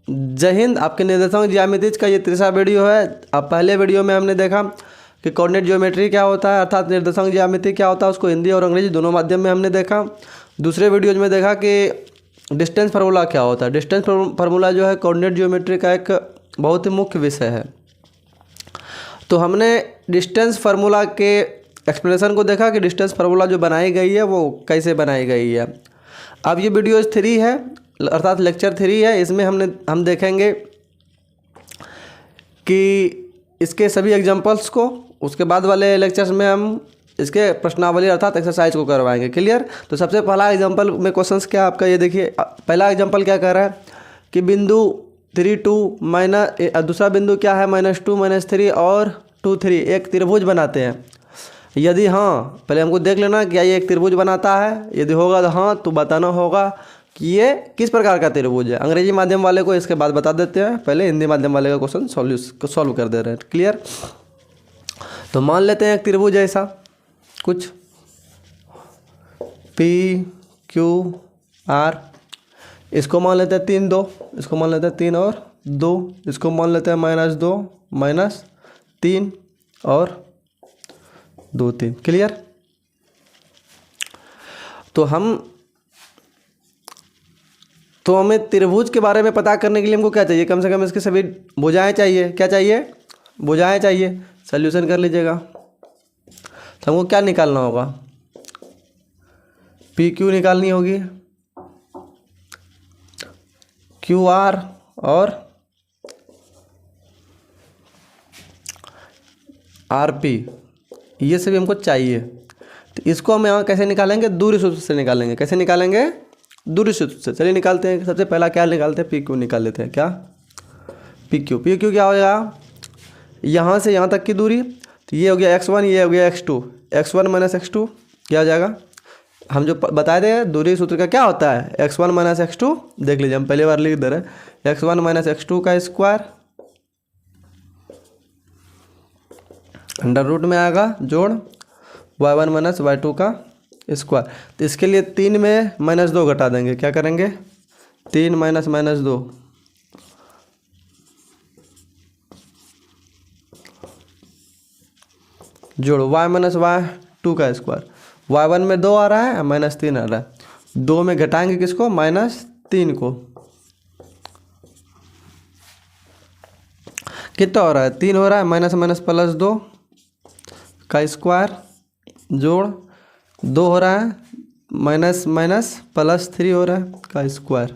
जय हिंद। आपके निर्देशांक ज्यामिति का ये तीसरा वीडियो है। अब पहले वीडियो में हमने देखा कि कोऑर्डिनेट ज्योमेट्री क्या होता है, अर्थात निर्देशांक ज्यामिति क्या होता है, उसको हिंदी और अंग्रेजी दोनों माध्यम में हमने देखा। दूसरे वीडियोज में देखा कि डिस्टेंस फार्मूला क्या होता है। डिस्टेंस फार्मूला जो है कोऑर्डिनेट ज्योमेट्री का एक बहुत ही मुख्य विषय है। तो हमने डिस्टेंस फार्मूला के एक्सप्लेनेशन को देखा कि डिस्टेंस फार्मूला जो बनाई गई है वो कैसे बनाई गई है। अब ये वीडियो 3 है, अर्थात लेक्चर 3 है। इसमें हम देखेंगे कि इसके सभी एग्जांपल्स को, उसके बाद वाले लेक्चर्स में हम इसके प्रश्नावली अर्थात एक्सरसाइज को करवाएंगे। क्लियर। तो सबसे पहला एग्जांपल में क्वेश्चंस क्या आपका ये देखिए। पहला एग्जांपल क्या कह रहा है कि बिंदु 3 2 माइनस, दूसरा बिंदु क्या है -2 -3 और 2 3 एक त्रिभुज बनाते हैं। यदि हाँ, पहले हमको देख लेना क्या ये एक त्रिभुज बनाता है। यदि होगा तो हाँ, तो बताना होगा कि ये किस प्रकार का त्रिभुज है। अंग्रेजी माध्यम वाले को इसके बाद बता देते हैं, पहले हिंदी माध्यम वाले का क्वेश्चन सॉल्व कर दे रहे हैं। क्लियर। तो मान लेते हैं एक त्रिभुज ऐसा कुछ PQR, इसको मान लेते हैं 3 2, इसको मान लेते हैं 3 और 2, इसको मान लेते हैं -2 -3 और 2 3। क्लियर। तो हमें त्रिभुज के बारे में पता करने के लिए हमको क्या चाहिए, कम से कम इसके सभी भुजाएं चाहिए। क्या चाहिए? भुजाएं चाहिए। सॉल्यूशन कर लीजिएगा। तो हमको क्या निकालना होगा? PQ निकालनी होगी, QR और RP, ये सभी हमको चाहिए। तो इसको हम यहाँ कैसे निकालेंगे? दूरी सूत्र से निकालेंगे। कैसे निकालेंगे? दूरी सूत्र से। चलिए निकालते हैं। सबसे पहला क्या निकालते हैं? PQ निकाल लेते हैं। क्या? PQ क्या हो जाएगा? यहाँ से यहाँ तक की दूरी। तो ये हो गया x1, ये हो गया x2। x1 - x2 क्या हो जाएगा? हम जो बताए थे दूरी सूत्र का क्या होता है, x1 - x2। देख लीजिए, हम पहली बार लिख दे रहे हैं। x1 - x2 का स्क्वायर अंडर रूट में आएगा, जोड़ y1 - y2 का स्क्वायर। तो इसके लिए 3 में -2 घटा देंगे। क्या करेंगे? 3 - -2 जोड़ y - y2 का स्क्वायर। y1 में 2 आ रहा है, -3 आ रहा है। 2 में घटाएंगे किसको? -3 को। कितना हो रहा है? 3 हो रहा है। -2 का स्क्वायर जोड़ 2 हो रहा है, -3 हो रहा है का स्क्वायर।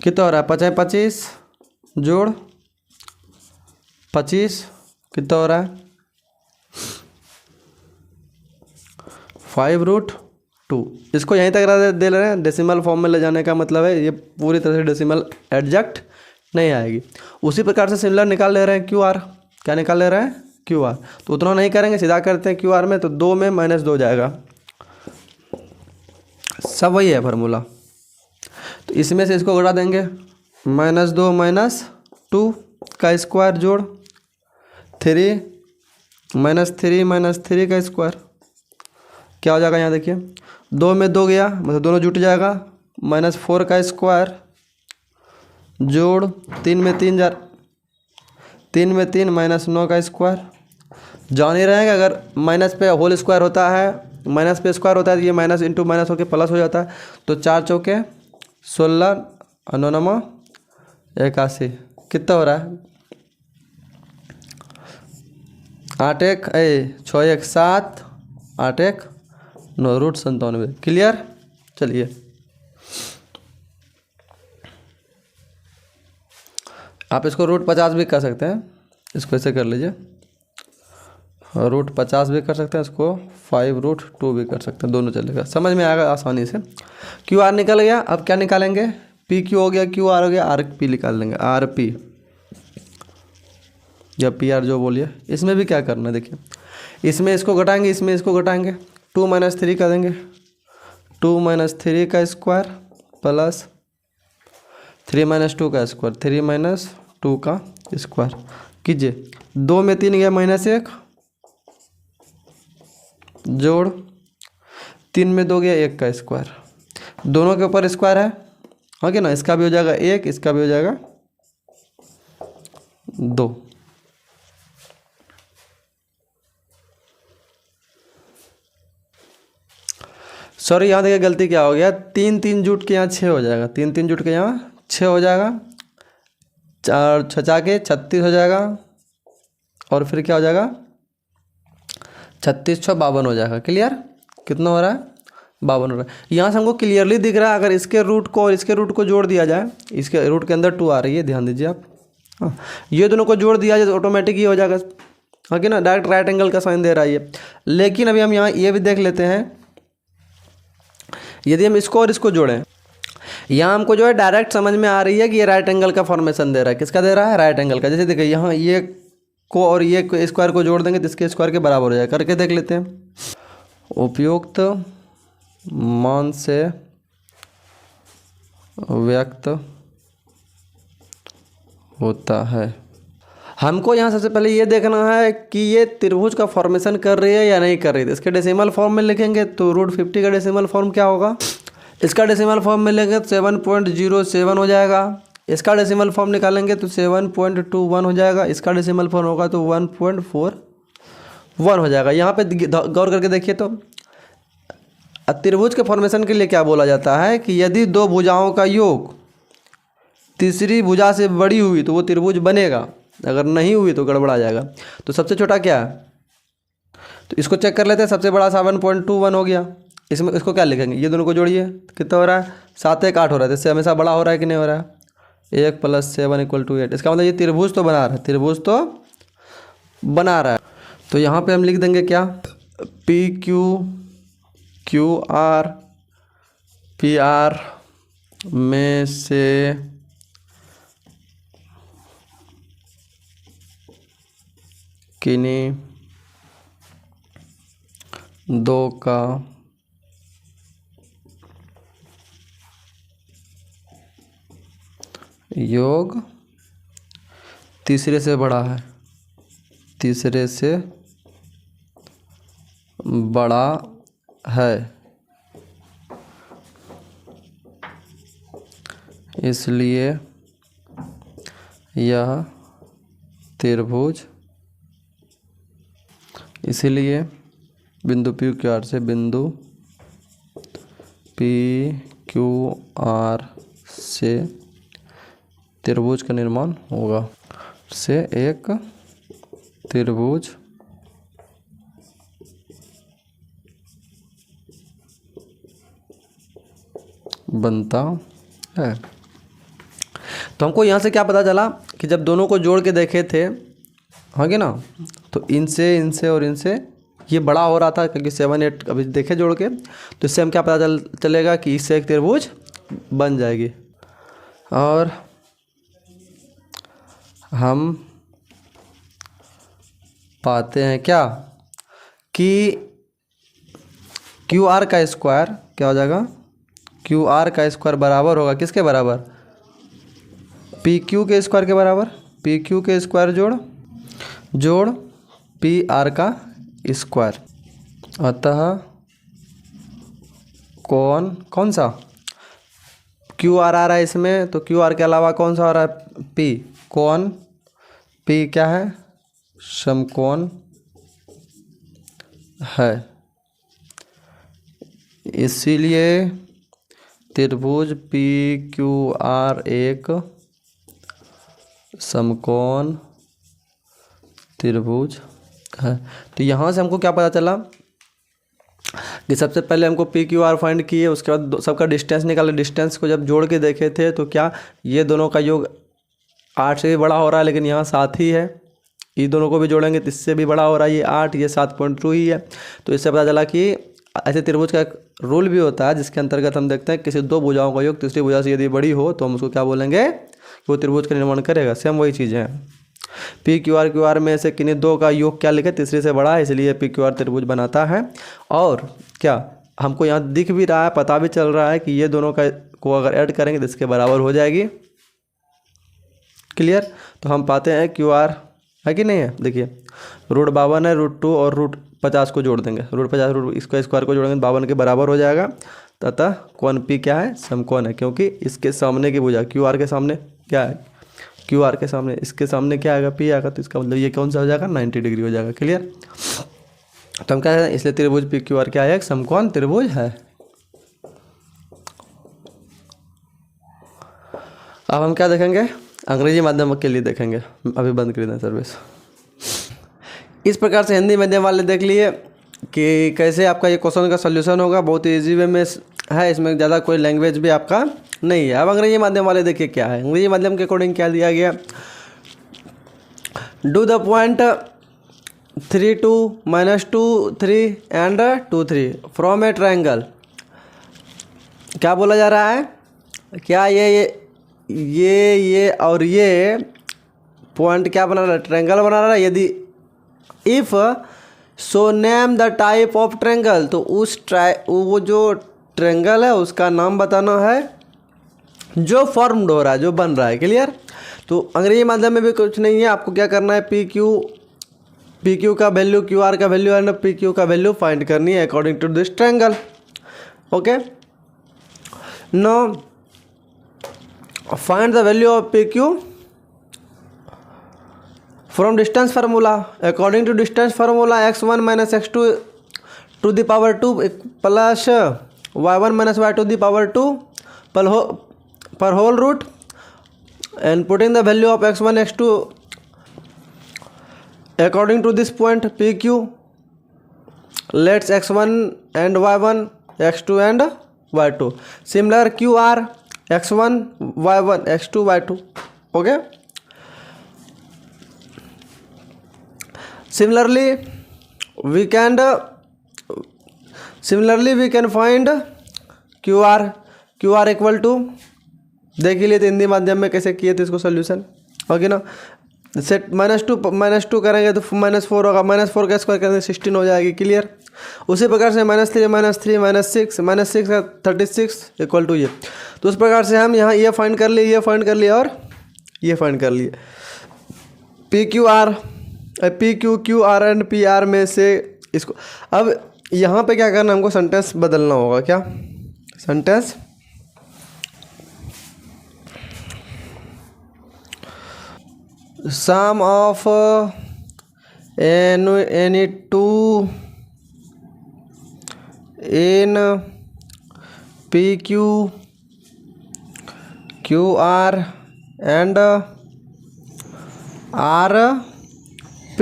कितना हो रहा है? 5 25 जोड़ 25 कितना हो रहा है? 5√2। इसको यहीं तक दे ले रहे हैं। डेसिमल फॉर्म में ले जाने का मतलब है ये पूरी तरह से डेसिमल एडजस्ट नहीं आएगी। उसी प्रकार से सिमिलर निकाल ले रहे हैं QR। क्या निकाल ले रहे हैं? QR। तो उतना नहीं करेंगे, सीधा करते हैं QR में। तो 2 में -2 जाएगा। सब वही है फार्मूला। तो इसमें से इसको घटा देंगे। -2 -2 का स्क्वायर जोड़ 3 -3 का स्क्वायर। क्या हो जाएगा? यहाँ देखिए, 2 में 2 गया, मतलब दोनों जुट जाएगा। -4 का स्क्वायर जोड़ 3 में 3 -9 का स्क्वायर। जान ही रहेगा, अगर माइनस पे होल स्क्वायर होता है, माइनस पे स्क्वायर होता है तो ये माइनस इंटू माइनस होकर प्लस हो जाता है। तो 4 चौके 16 और 9 9 81 कितना हो रहा है? 8 1 6 1 7 8 1 9 √97। क्लियर। चलिए आप इसको √50 भी कर सकते हैं। इसको ऐसे कर लीजिए, √50 भी कर सकते हैं, इसको 5√2 भी कर सकते हैं, दोनों चलेगा। समझ में आएगा आसानी से। QR निकल गया। अब क्या निकालेंगे? PQ हो गया, QR हो गया, RP निकाल लेंगे। RP या PR जो बोलिए। इसमें भी क्या करना है देखिए, इसमें इसको घटाएंगे, इसमें इसको घटाएंगे। 2 - 3 कर देंगे। 2 - 3 का स्क्वायर प्लस 3 - 2 का स्क्वायर। 3 - 2 का स्क्वायर कीजिए। 2 में 3 गया -1 जोड़ 3 में 2 गया 1 का स्क्वायर। दोनों के ऊपर स्क्वायर है हाँ कि ना, इसका भी हो जाएगा 1, इसका भी हो जाएगा 2। सॉरी, यहाँ देखिए गलती क्या हो गया, 3 3 जुट के यहाँ 6 हो जाएगा, 3 3 जुट के यहाँ 6 हो जाएगा, 4 छचा के 36 हो जाएगा, और फिर क्या हो जाएगा 36 6 52 हो जाएगा। क्लियर? कितना हो रहा है? 52 हो रहा है। यहाँ से हमको क्लियरली दिख रहा है, अगर इसके रूट को और इसके रूट को जोड़ दिया जाए, इसके रूट के अंदर 2 आ रही है, ध्यान दीजिए आप। हाँ, ये दोनों को जोड़ दिया जाए तो ऑटोमेटिक ही हो जाएगा। हाँ कि ना, डायरेक्ट राइट एंगल का साइन दे रहा है ये। लेकिन अभी हम यहाँ ये भी देख लेते हैं, यदि हम इसको और इसको जोड़ें, यहाँ हमको जो है डायरेक्ट समझ में आ रही है कि ये राइट एंगल का फॉर्मेशन दे रहा है। किसका दे रहा है? राइट एंगल का। जैसे देखिए यहाँ ये को और ये स्क्वायर को जोड़ देंगे तो इसके स्क्वायर के बराबर हो जाएगा। करके देख लेते हैं। उपयुक्त मान से व्यक्त होता है। हमको यहाँ सबसे पहले ये देखना है कि ये त्रिभुज का फॉर्मेशन कर रही है या नहीं कर रही है। इसके डेसिमल फॉर्म में लिखेंगे तो √50 का डेसिमल फॉर्म क्या होगा? इसका डेसिमल फॉर्म में लेंगे तो 7.07 हो जाएगा। इसका डेसिमल फॉर्म निकालेंगे तो 7.21 हो जाएगा। इसका डेसिमल फॉर्म होगा तो 1.41 हो जाएगा। यहाँ पे गौर करके देखिए तो त्रिभुज के फॉर्मेशन के लिए क्या बोला जाता है कि यदि दो भुजाओं का योग तीसरी भुजा से बड़ी हुई तो वो त्रिभुज बनेगा, अगर नहीं हुई तो गड़बड़ा जाएगा। तो सबसे छोटा क्या है? तो इसको चेक कर लेते हैं। सबसे बड़ा 7.21 हो गया। इसमें इसको क्या लिखेंगे? ये दोनों को जोड़िए, कितना हो रहा है? 7 1 8 हो रहा है। इससे हमेशा बड़ा हो रहा है कि नहीं हो रहा है? 1 + 7 = 8। इसका मतलब ये त्रिभुज तो बना रहा है, त्रिभुज तो बना रहा है। तो यहाँ पे हम लिख देंगे क्या? PQ QR PR में से किन्हीं दो का योग तीसरे से बड़ा है, तीसरे से बड़ा है, इसलिए यह त्रिभुज, इसीलिए बिंदु PQR से बिंदु PQR से त्रिभुज का निर्माण होगा, से एक त्रिभुज बनता है। तो हमको यहाँ से क्या पता चला कि जब दोनों को जोड़ के देखे थे, हाँ कि ना, तो इनसे और इनसे ये बड़ा हो रहा था क्योंकि 7 8 अभी देखे जोड़ के, तो इससे हम क्या पता चलेगा कि इससे एक त्रिभुज बन जाएगी। और हम पाते हैं क्या कि QR का स्क्वायर क्या हो जाएगा? QR का स्क्वायर बराबर होगा किसके बराबर? PQ के स्क्वायर के बराबर। PQ के स्क्वायर जोड़ PR का स्क्वायर। अतः कौन सा QR आ रहा है इसमें, तो QR के अलावा कौन सा आ रहा है? P। कौन P क्या है? समकोण है, इसीलिए त्रिभुज PQR एक समकोण त्रिभुज है। तो यहाँ से हमको क्या पता चला कि सबसे पहले हमको PQR फाइंड किए, उसके बाद सबका डिस्टेंस निकाले। डिस्टेंस को जब जोड़ के देखे थे तो क्या ये दोनों का योग 8 से भी बड़ा हो रहा है, लेकिन यहाँ 7 ही है। ये दोनों को भी जोड़ेंगे तो इससे भी बड़ा हो रहा है, ये 8, ये 7.2 ही है। तो इससे पता चला कि ऐसे त्रिभुज का एक रूल भी होता है जिसके अंतर्गत हम देखते हैं किसी दो भुजाओं का योग तीसरी भुजा से यदि बड़ी हो तो हम उसको क्या बोलेंगे कि वो त्रिभुज का निर्माण करेगा। सेम वही चीज़ है। PQR में से किन्हीं दो का योग क्या लिखे? तीसरे से बड़ा है, इसलिए PQR त्रिभुज बनाता है। और क्या हमको यहाँ दिख भी रहा है, पता भी चल रहा है कि ये दोनों का को अगर ऐड करेंगे तो इसके बराबर हो जाएगी। क्लियर? तो हम पाते हैं QR है कि नहीं है। देखिए √52 है, √2 और √50 को जोड़ देंगे। √50 इसका स्क्वायर को जोड़ेंगे तो 52 के बराबर हो जाएगा। तथा कोण पी क्या है, समकोण है, क्योंकि इसके सामने की भुजा क्यू आर के सामने क्या है, क्यू आर के सामने इसके सामने क्या आएगा, पी आएगा, तो इसका मतलब ये कौन सा हो जाएगा, 90 डिग्री हो जाएगा। क्लियर। तो हम क्या है, इसलिए त्रिभुज पी क्यू आर क्या है, एक समकोण त्रिभुज है। अब हम क्या देखेंगे, अंग्रेजी माध्यम के लिए देखेंगे, अभी बंद कर दें सर्विस। इस प्रकार से हिंदी माध्यम वाले देख लिए कि कैसे आपका ये क्वेश्चन का सॉल्यूशन होगा, बहुत ही ईजी वे में है, इसमें ज़्यादा कोई लैंग्वेज भी आपका नहीं है। अब अंग्रेजी माध्यम वाले देखिए क्या है, अंग्रेजी माध्यम के अकॉर्डिंग क्या दिया गया, do the point 3 2 -2 3 and 2 3 from A triangle. क्या बोला जा रहा है, क्या ये और ये पॉइंट क्या बना रहा है, ट्रायंगल बना रहा है। यदि if so name the type of triangle, तो उस वो जो ट्रायंगल है उसका नाम बताना है जो फॉर्म्ड हो रहा है, जो बन रहा है। क्लियर। तो अंग्रेजी माध्यम में भी कुछ नहीं है, आपको क्या करना है, पी क्यू का वैल्यू, क्यू आर का वैल्यू एंड पी क्यू का वैल्यू फाइंड करनी है according to this triangle. Okay, now find the value of p q from distance formula. According to distance formula x1 - x2 to the power 2 plus y1 - y2 the power 2 पर whole root and putting the value of x1 x2 according to this point pq, let's x1 and y1, x2 and y2, similar qr x1 y1 x2 y2. okay, similarly we can find qr equal to, देख लिए तो हिंदी माध्यम में कैसे किए थे इसको solution. Okay ना, सेट -2 करेंगे तो -4 होगा, -4 का स्क्वायर करेंगे 16 हो जाएगी। क्लियर। उसी प्रकार से -3 -6 का 36 इक्वल टू ये। तो उस प्रकार से हम यहाँ ये फाइंड कर लिए, ये फाइंड कर लिए और ये फाइंड कर लिए। P Q Q R and P R में से इसको, अब यहाँ पे क्या करना, हमको सेंटेंस बदलना होगा। क्या sentence, sum of any two in PQ, QR and RP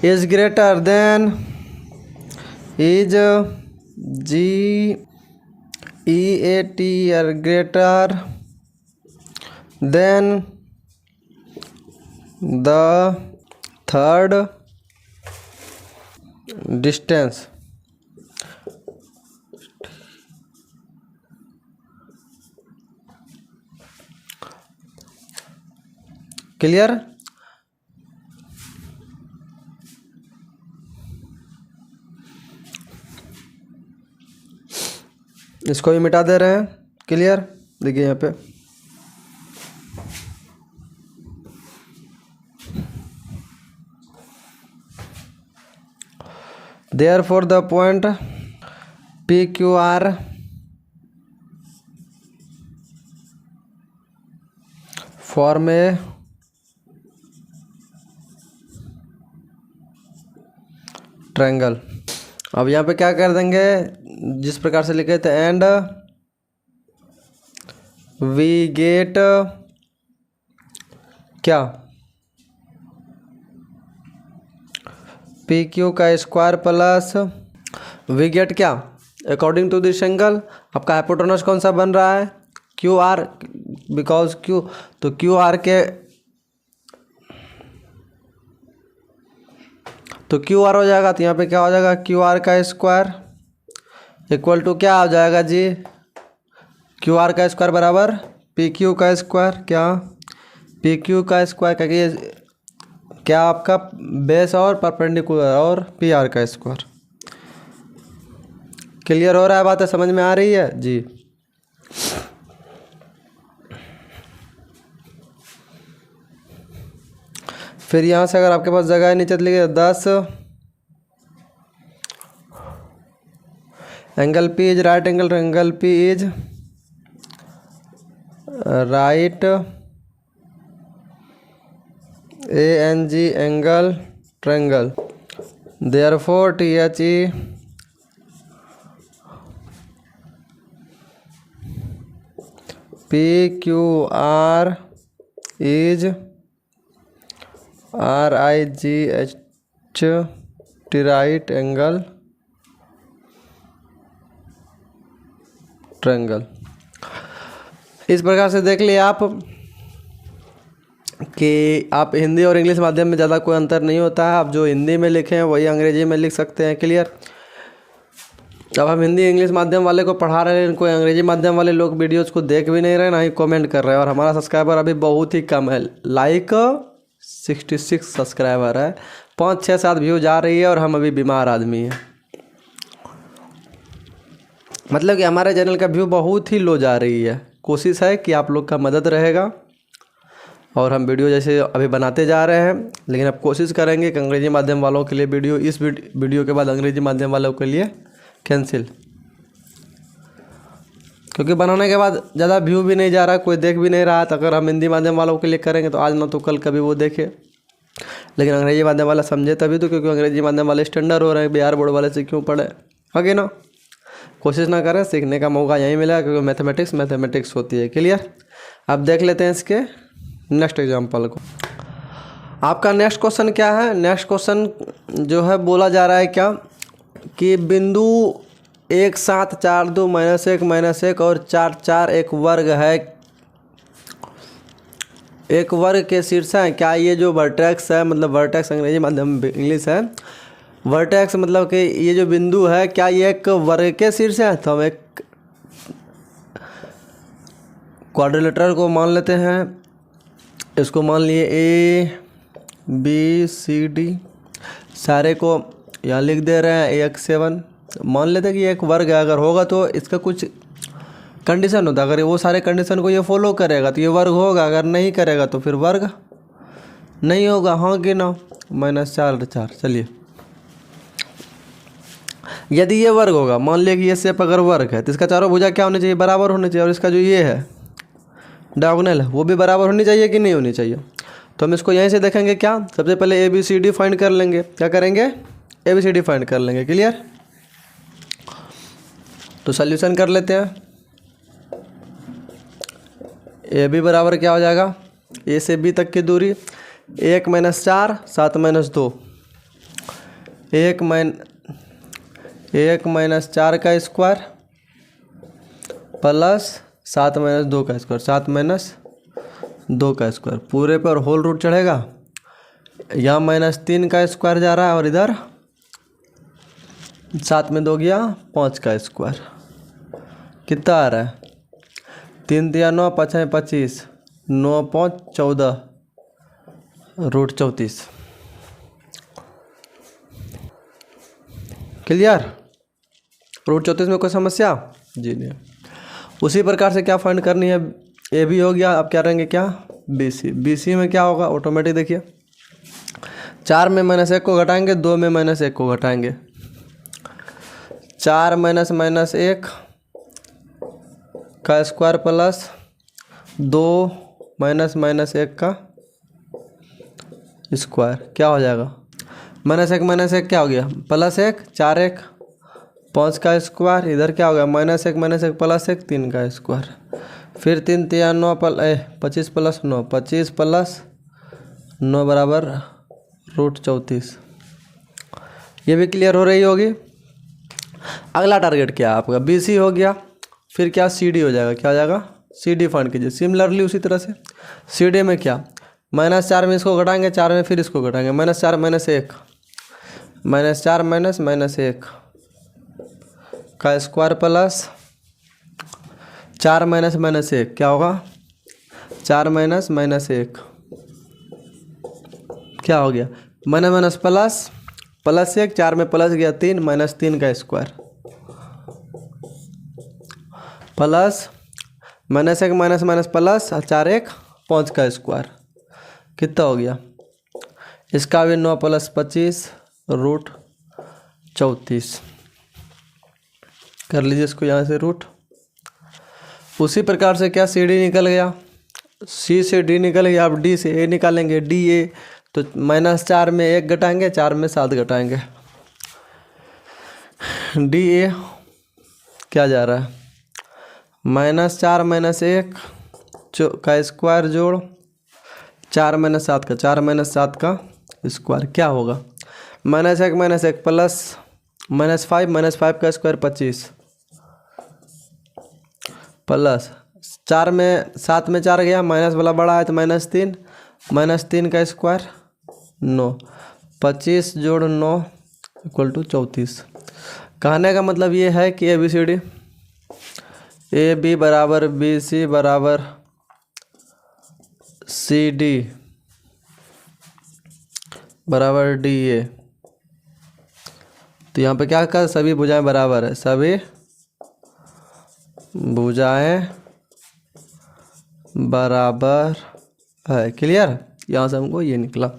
is greater than, is GEAT or greater than the third distance। Clear. इसको भी मिटा दे रहे हैं। क्लियर। देखिए यहाँ पे therefore the point PQR form a triangle. अब यहाँ पे क्या कर देंगे, जिस प्रकार से लिखे थे, एंड वी गेट क्या, पी क्यू का स्क्वायर प्लस वी गेट क्या, अकॉर्डिंग टू दिस एंगल आपका हाइपोटेनस कौन सा बन रहा है, क्यू आर, बिकॉज क्यू, तो क्यू आर के, तो क्यू आर हो जाएगा, तो यहाँ पे क्या हो जाएगा, क्यू आर का स्क्वायर इक्वल टू क्या हो जाएगा जी, क्यू आर का स्क्वायर बराबर पी क्यू का स्क्वायर। क्या, पी क्यू का स्क्वायर, क्योंकि क्या आपका बेस और परपेंडिकुलर और पी आर का स्क्वायर। क्लियर हो रहा है, बात है, समझ में आ रही है जी। फिर यहाँ से अगर आपके पास जगह है नीचे लिखिए 10 angle P is right angle, angle P is right ANG angle triangle, therefore THE PQR is RIGHT right angle triangle. इस प्रकार से देख लिया आप कि आप हिंदी और इंग्लिश माध्यम में ज़्यादा कोई अंतर नहीं होता है। आप जो हिंदी में लिखे हैं वही अंग्रेजी में लिख सकते हैं। क्लियर। अब हम हिंदी इंग्लिश माध्यम वाले को पढ़ा रहे हैं, कोई अंग्रेजी माध्यम वाले लोग वीडियोज़ को देख भी नहीं रहे, ना ही कमेंट कर रहे हैं। और हमारा सब्सक्राइबर अभी बहुत ही कम है, लाइक 66 सब्सक्राइबर है, 5 6 7 व्यू जा रही है और हम अभी बीमार आदमी हैं। मतलब कि हमारे चैनल का व्यू बहुत ही लो जा रही है। कोशिश है कि आप लोग का मदद रहेगा और हम वीडियो जैसे अभी बनाते जा रहे हैं, लेकिन अब कोशिश करेंगे कि अंग्रेजी माध्यम वालों के लिए वीडियो, इस वीडियो के बाद अंग्रेजी माध्यम वालों के लिए कैंसिल, क्योंकि बनाने के बाद ज़्यादा व्यू भी नहीं जा रहा, कोई देख भी नहीं रहा। तो अगर हम हिंदी माध्यम वालों के लिए करेंगे तो आज ना तो कल कभी वो देखे, लेकिन अंग्रेजी माध्यम वाला समझे तभी तो, क्योंकि अंग्रेजी माध्यम वाले स्टैंडर्ड हो रहे हैं, बिहार बोर्ड वाले से क्यों पढ़े, है ना। कोशिश ना करें, सीखने का मौका यहीं मिला, क्योंकि मैथमेटिक्स होती है। क्लियर। अब देख लेते हैं इसके नेक्स्ट एग्जाम्पल को। आपका नेक्स्ट क्वेश्चन क्या है। नेक्स्ट क्वेश्चन जो है बोला जा रहा है क्या कि बिंदु 1 7 4 2 -1 -1 और 4 4 एक वर्ग है, एक वर्ग के शीर्ष है। क्या ये जो वर्टेक्स है, मतलब वर्टेक्स अंग्रेजी माध्यम इंग्लिश है, वर्टेक्स मतलब कि ये जो बिंदु है क्या ये एक वर्ग के शीर्ष है। तो हम एक क्वाड्रिलेटरल को मान लेते हैं, इसको मान लिए ABCD, सारे को यहाँ लिख दे रहे हैं 1 7। मान लेते हैं कि एक वर्ग है, अगर होगा तो इसका कुछ कंडीशन होता है, अगर वो सारे कंडीशन को ये फॉलो करेगा तो ये वर्ग होगा, अगर नहीं करेगा तो फिर वर्ग नहीं होगा। हाँ कि ना। -4 4। चलिए, यदि ये वर्ग होगा, मान लिया कि ये शेप अगर वर्ग है तो इसका चारों भुजा क्या होनी चाहिए, बराबर होनी चाहिए। और इसका जो ये है डायगोनल है वो भी बराबर होनी चाहिए कि नहीं होनी चाहिए। तो हम इसको यहीं से देखेंगे क्या, सबसे पहले ABCD फाइंड कर लेंगे। क्या करेंगे, ABCD फाइंड कर लेंगे। क्लियर। तो सॉल्यूशन कर लेते हैं। AB बराबर क्या हो जाएगा, A से B तक की दूरी 1 -4 7 -2, 1 -4 का स्क्वायर प्लस 7 -2 का स्क्वायर, 7 -2 का स्क्वायर, पूरे पर होल रूट चढ़ेगा। यहाँ -3 का स्क्वायर जा रहा है और इधर 7 में 2 गया 5 का स्क्वायर। कितना आ रहा है, 3 3 9 5 25, 9 5 14, √34। क्लियर। √34 में कोई समस्या जी नहीं। उसी प्रकार से क्या फाइंड करनी है, AB हो गया। अब क्या रहेंगे क्या, BC में क्या होगा ऑटोमेटिक देखिए, 4 में -1 को घटाएंगे, 2 में -1 को घटाएंगे, 4 -1 का स्क्वायर प्लस 2 -1 का स्क्वायर क्या हो जाएगा, -1 क्या हो गया, +1 4 1 5 का स्क्वायर, इधर क्या हो गया -1 +1 3 का स्क्वायर, फिर 3 3 9 25 + 9 25 + 9 बराबर √34। ये भी क्लियर हो रही होगी। अगला टारगेट क्या है आपका, BC हो गया, फिर क्या CD हो जाएगा, क्या हो जाएगा CD फाइंड कीजिए। सिमिलरली उसी तरह से CD में क्या, -4 में इसको घटाएंगे, 4 में फिर इसको घटाएंगे, -4 -1 -4 -1 का स्क्वायर प्लस 4 -1 क्या होगा, 4 -1 क्या हो गया, -+ +1, 4 में प्लस गया 3 -3 का स्क्वायर प्लस -1 प्लस 4 1 5 का स्क्वायर कितना हो गया, इसका भी 9 + 25 √34। कर लीजिए इसको यहाँ से रूट। उसी प्रकार से क्या सी डी निकल गया, सी से डी निकल गया, अब डी से ए निकालेंगे, डी ए तो -4 में 1 घटाएंगे, 4 में 7 घटाएंगे, डी ए क्या जा रहा है -4 - 1 का स्क्वायर जोड़ 4 - 7 का, 4 - 7 का स्क्वायर क्या होगा, -1 - 1 प्लस -5 का स्क्वायर 25 प्लस 4 में 7 में 4 गया, माइनस वाला बड़ा है तो -3 का स्क्वायर 9, 25 जोड़ 9 = 34। कहने का मतलब ये है कि ABCD AB बराबर BC बराबर CD बराबर DA। तो यहाँ पे क्या कर, सभी भुजाएं बराबर है, सभी भुजाएं बराबर है। क्लियर, यहाँ से हमको ये निकला।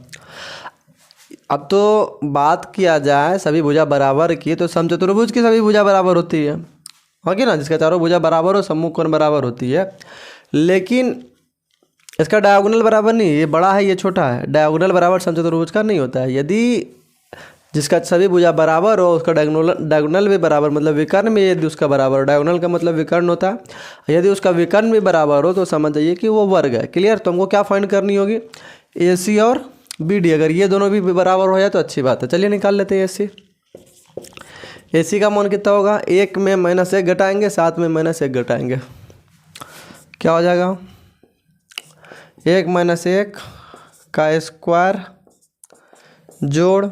अब तो बात किया जाए सभी भुजा बराबर की, तो समचतुर्भुज की सभी भुजा बराबर होती है, हाँ कि ना, जिसका चारों भुजा बराबर हो, सम्मुख कोण बराबर होती है। लेकिन इसका डायगोनल बराबर नहीं, ये बड़ा है ये छोटा है, डायगोनल बराबर समचतुर्भुज का नहीं होता है। यदि जिसका सभी भुजा बराबर हो उसका डायगोनल भी बराबर, मतलब विकर्ण भी यदि उसका बराबर हो, डायगोनल का मतलब विकर्ण होता है, यदि उसका विकर्ण भी बराबर हो तो समझ जाइए कि वो वर्ग है। क्लियर, तो हमको क्या फाइंड करनी होगी, AC और BD, अगर ये दोनों भी बराबर हो जाए तो अच्छी बात है। चलिए निकाल लेते हैं AC। AC का मान कितना होगा, 1 में -1 घटाएंगे, 7 में -1 घटाएंगे, क्या हो जाएगा 1 - 1 का स्क्वायर जोड़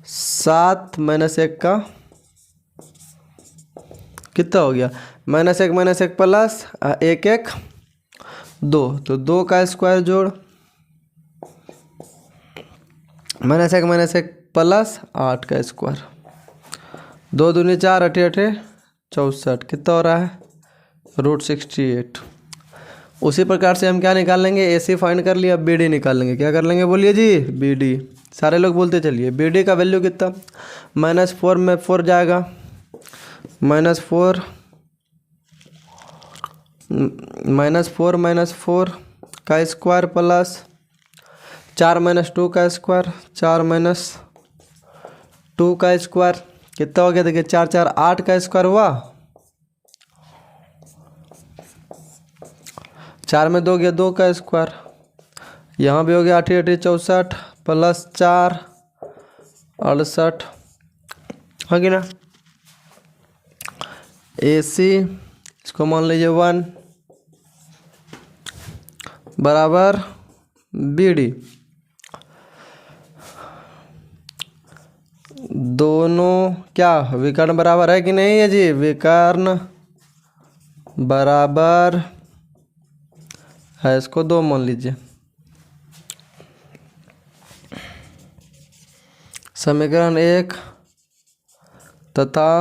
7 - 1 का कितना हो गया, -1 - 1 प्लस 1 1 2, तो 2 का स्क्वायर जोड़ -1 - 1 प्लस 8 का स्क्वायर, 2 दूनी 4 8 8 64, कितना हो रहा है √68। उसी प्रकार से हम क्या निकाल लेंगे, AC फाइंड कर लिया, BD निकाल लेंगे, क्या कर लेंगे बोलिए जी, BD। सारे लोग बोलते चलिए, BD का वैल्यू कितना, -4 में 4 जाएगा, -4 का स्क्वायर प्लस 4 - 2 का स्क्वायर, 4 - 2 का स्क्वायर कितना हो गया, देखिए 4 4 8 का स्क्वायर हुआ, 4 में 2 गया 2 का स्क्वायर, यहाँ भी हो गया 8 8 64 प्लस 4 68, है कि ना। AC इसको मान लीजिए 1 बराबर BD, दोनों क्या विकर्ण बराबर है कि नहीं है जी, विकर्ण बराबर है, इसको 2 मान लीजिए। समीकरण 1 तथा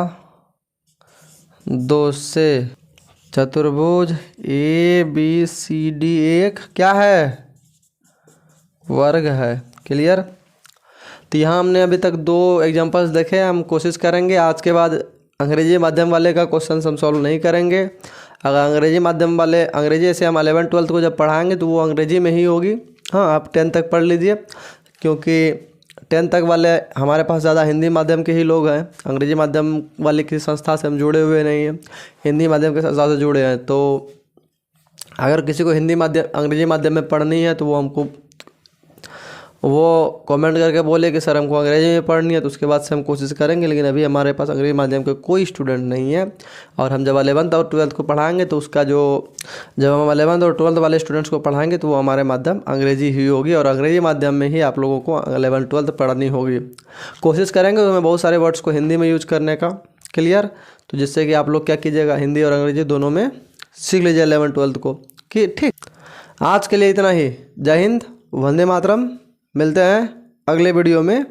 2 से चतुर्भुज ABCD एक क्या है, वर्ग है। क्लियर, तो यहाँ हमने अभी तक 2 एग्जांपल्स देखे, हम कोशिश करेंगे आज के बाद अंग्रेजी माध्यम वाले का क्वेश्चन हम सॉल्व नहीं करेंगे। अगर अंग्रेजी माध्यम वाले, अंग्रेजी से हम 11 12 को जब पढ़ाएंगे तो वो अंग्रेजी में ही होगी। हाँ, आप 10 तक पढ़ लीजिए, क्योंकि 10 तक वाले हमारे पास ज़्यादा हिंदी माध्यम के ही लोग हैं, अंग्रेजी माध्यम वाले किसी संस्था से हम जुड़े हुए नहीं हैं, हिंदी माध्यम के संस्था से जुड़े हैं। तो अगर किसी को हिंदी माध्यम अंग्रेजी माध्यम में पढ़नी है तो वो कमेंट करके बोले कि सर हमको अंग्रेजी में पढ़नी है, तो उसके बाद से हम कोशिश करेंगे। लेकिन अभी हमारे पास अंग्रेजी माध्यम के कोई स्टूडेंट नहीं है, और हम जब 11th और 12th को पढ़ाएंगे तो उसका जब हम 11th और 12th वाले स्टूडेंट्स को पढ़ाएंगे तो वो हमारे माध्यम अंग्रेजी ही होगी, और अंग्रेजी माध्यम में ही आप लोगों को 11th 12th पढ़नी होगी। कोशिश करेंगे तो हमें बहुत सारे वर्ड्स को हिंदी में यूज करने का। क्लियर, तो जिससे कि आप लोग क्या कीजिएगा, हिंदी और अंग्रेजी दोनों में सीख लीजिए 11th 12th को। कि ठीक, आज के लिए इतना ही। जय हिंद, वंदे मातरम। मिलते हैं अगले वीडियो में।